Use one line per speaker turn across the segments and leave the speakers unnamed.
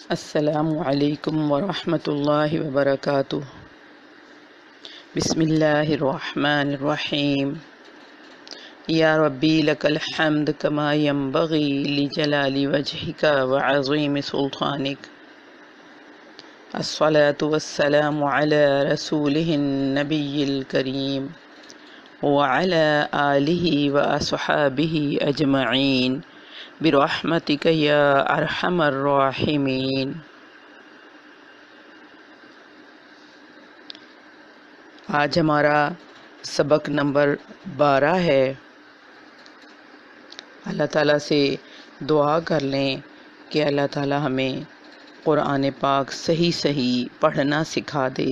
السلام علیکم ورحمۃ اللہ وبرکاتہ۔ بسم اللہ الرحمن الرحیم۔ یا ربی لک الحمد کما ینبغی لجلال وجہک وعظیم سلطانک۔ الصلاة والسلام علی رسولہ النبی الکریم وعلی آلہ واصحابہ اجمعین برحمتک یا ارحم الراحمین۔ آج ہمارا سبق نمبر 12 ہے۔ اللہ تعالیٰ سے دعا کر لیں کہ اللہ تعالیٰ ہمیں قرآن پاک صحیح پڑھنا سکھا دے،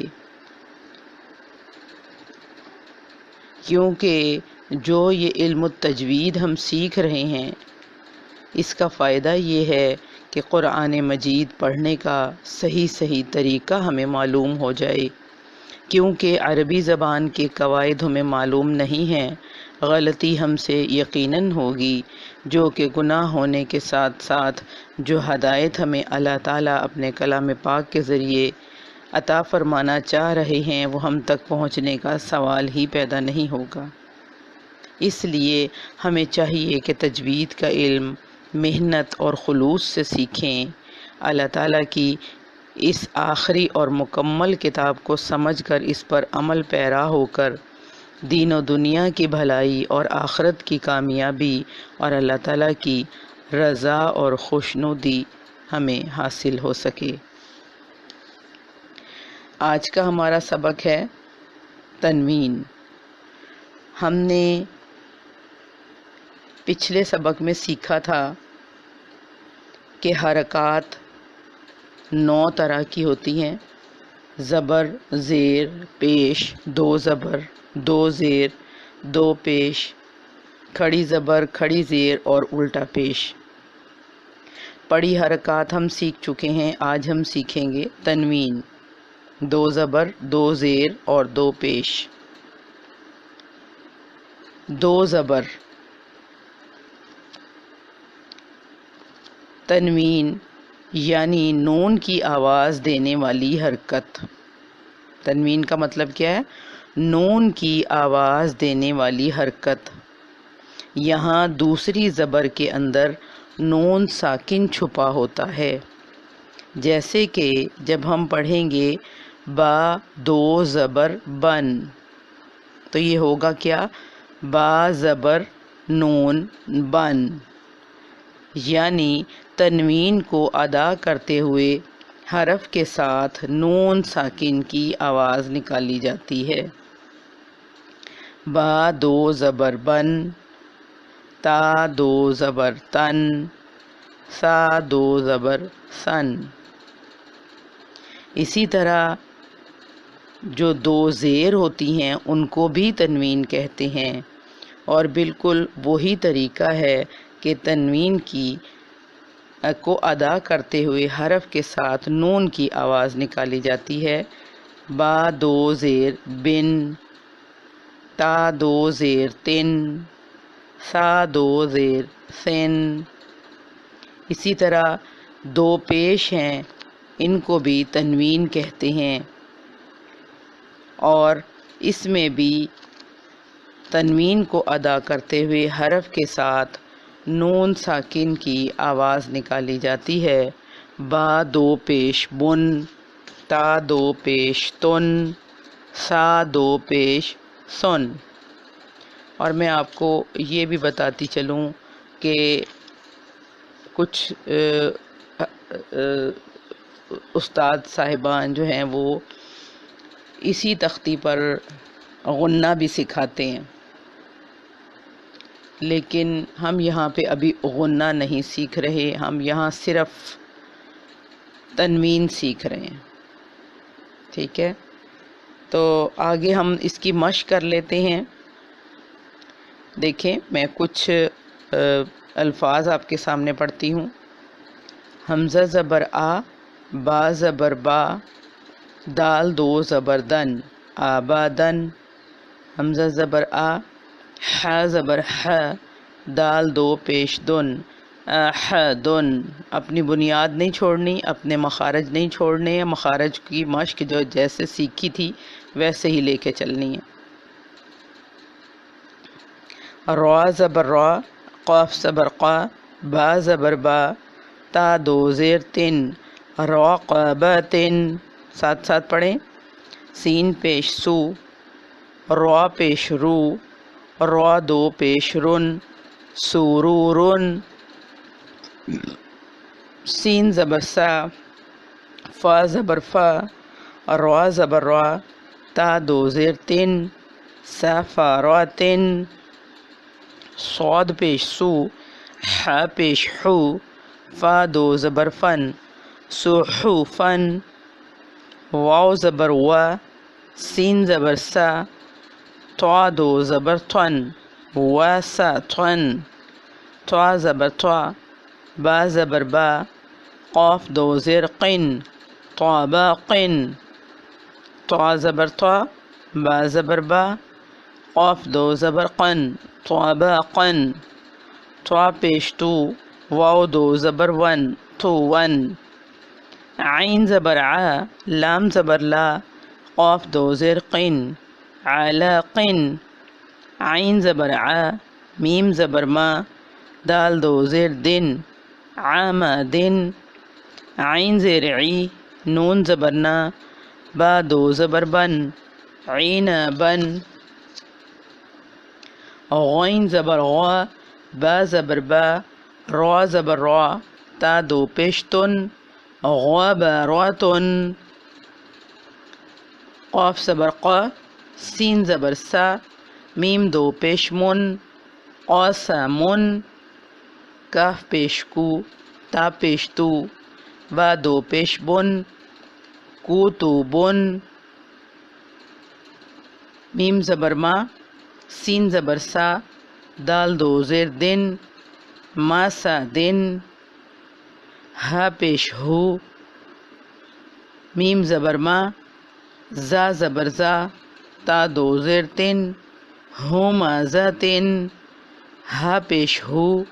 کیونکہ جو یہ علم التجوید ہم سیکھ رہے ہیں اس کا فائدہ یہ ہے کہ قرآن مجید پڑھنے کا صحیح طریقہ ہمیں معلوم ہو جائے، کیونکہ عربی زبان کے قواعد ہمیں معلوم نہیں ہیں۔ غلطی ہم سے یقیناً ہوگی، جو کہ گناہ ہونے کے ساتھ ساتھ جو ہدایت ہمیں اللہ تعالیٰ اپنے کلام پاک کے ذریعے عطا فرمانا چاہ رہے ہیں وہ ہم تک پہنچنے کا سوال ہی پیدا نہیں ہوگا۔ اس لیے ہمیں چاہیے کہ تجوید کا علم محنت اور خلوص سے سیکھیں، اللہ تعالیٰ کی اس آخری اور مکمل کتاب کو سمجھ کر اس پر عمل پیرا ہو کر دین و دنیا کی بھلائی اور آخرت کی کامیابی اور اللہ تعالیٰ کی رضا اور خوشنودی ہمیں حاصل ہو سکے۔ آج کا ہمارا سبق ہے تنوین۔ ہم نے پچھلے سبق میں سیکھا تھا کہ حرکات 9 طرح کی ہوتی ہیں: زبر، زیر، پیش، 2 زبر، 2 زیر، 2 پیش، کھڑی زبر، کھڑی زیر اور الٹا پیش۔ پڑی حرکات ہم سیکھ چکے ہیں، آج ہم سیکھیں گے تنوین: 2 زبر، 2 زیر اور 2 پیش۔ 2 زبر تنوین یعنی نون کی آواز دینے والی حرکت۔ تنوین کا مطلب کیا ہے؟ نون کی آواز دینے والی حرکت۔ یہاں دوسری زبر کے اندر نون ساکن چھپا ہوتا ہے، جیسے کہ جب ہم پڑھیں گے با 2 زبر بن، تو یہ ہوگا کیا؟ با زبر نون بن، یعنی تنوین کو ادا کرتے ہوئے حرف کے ساتھ نون ساکن کی آواز نکالی جاتی ہے۔ با 2 زبر بن، تا 2 زبر تن، سا 2 زبر سن۔ اسی طرح جو 2 زیر ہوتی ہیں ان کو بھی تنوین کہتے ہیں، اور بالکل وہی طریقہ ہے کہ تنوین کو ادا کرتے ہوئے حرف کے ساتھ نون کی آواز نکالی جاتی ہے۔ با 2 زیر بن، تا 2 زیر تن، سا 2 زیر سن۔ اسی طرح 2 پیش ہیں، ان کو بھی تنوین کہتے ہیں، اور اس میں بھی تنوین کو ادا کرتے ہوئے حرف کے ساتھ نون ساکن کی آواز نکالی جاتی ہے۔ با 2 پیش بن، تا 2 پیش تن، سا 2 پیش سن۔ اور میں آپ کو یہ بھی بتاتی چلوں کہ کچھ استاد صاحبان جو ہیں وہ اسی تختی پر غنہ بھی سکھاتے ہیں، لیکن ہم یہاں پہ ابھی غنہ نہیں سیکھ رہے، ہم یہاں صرف تنوین سیکھ رہے ہیں، ٹھیک ہے؟ تو آگے ہم اس کی مشق کر لیتے ہیں۔ دیکھیں، میں کچھ الفاظ آپ کے سامنے پڑھتی ہوں۔ حمزہ زبر آ، با زبر با، دال 2 زبر دن، آبادن۔ حمزہ زبر آ، ح زبر ح، دال 2 پیش دن، احدن، اپنی بنیاد نہیں چھوڑنی، اپنے مخارج نہیں چھوڑنے، مخارج کی مشق جو جیسے سیکھی تھی ویسے ہی لے کے چلنی ہے۔ را زبر را، قاف زبر قا، با زبر با، تا دو زیر تن، راقبتن، ساتھ ساتھ پڑھیں، سین پیش سو، را پیش رو، را دو پیش رن، سرورن، سین زبر سا، فا زبر فا، را زبر را، تا دو زیر تن، سفاراتن، صاد پیش سو، ح پیش حو، فا دو زبر فن، صحفن، واو زبر وا، سین زبر سا، طا دو زبر طن، واسطن، طا زبر طا، با زبر با، قاف دو زیر قن، طابقن، طا زبر طا، با زبر با، قاف دو زبر قن، طابقن، طا پیش تو، واو دو زبر ون، طون، عین زبر ع، لام زبر لا، قاف دو زیر قن، علاقن، عین زبر ع، میم زبر ما، دال دو زیر دن، عامدن، عین زیر عی، نون زبر نا، با دو زبر بن، عنبن، غین زبر غا، با زبر با، را زبر را، تا دو پیش تن، غبراتن، قاف زبر قا، سین زبر سا، میم دو پیش من، قاسمن، کاف پیش کو، تا پیش تو، با دو پیش بن، کوتبن، میم زبر ما، سین زبر سا، دال دو زیر دن، ماسدن، ہا پیش ہو، میم زبر ما، زا زبر زا، تا دو زیر تن، ہمزتن، ہا پیش ہو،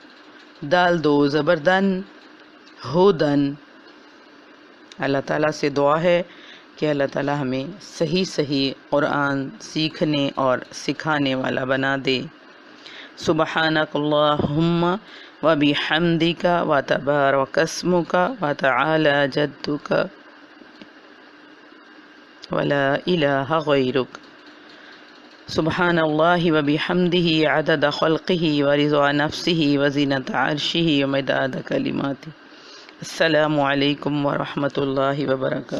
دال دو زبر دن، ہدن۔ اللہ تعالیٰ سے دعا ہے کہ اللہ تعالیٰ ہمیں صحیح قرآن سیکھنے اور سکھانے والا بنا دے۔ سبحانک اللہم و بحمدک و تبارک اسمک و تعالی جدک ولا الہ غیرک۔ سبحان اللہ و بحمدہ عدد خلقہ و رضا نفسہ و زینت عرشہ و مداد کلماتہ۔ السلام علیکم ورحمۃ اللہ وبرکاتہ۔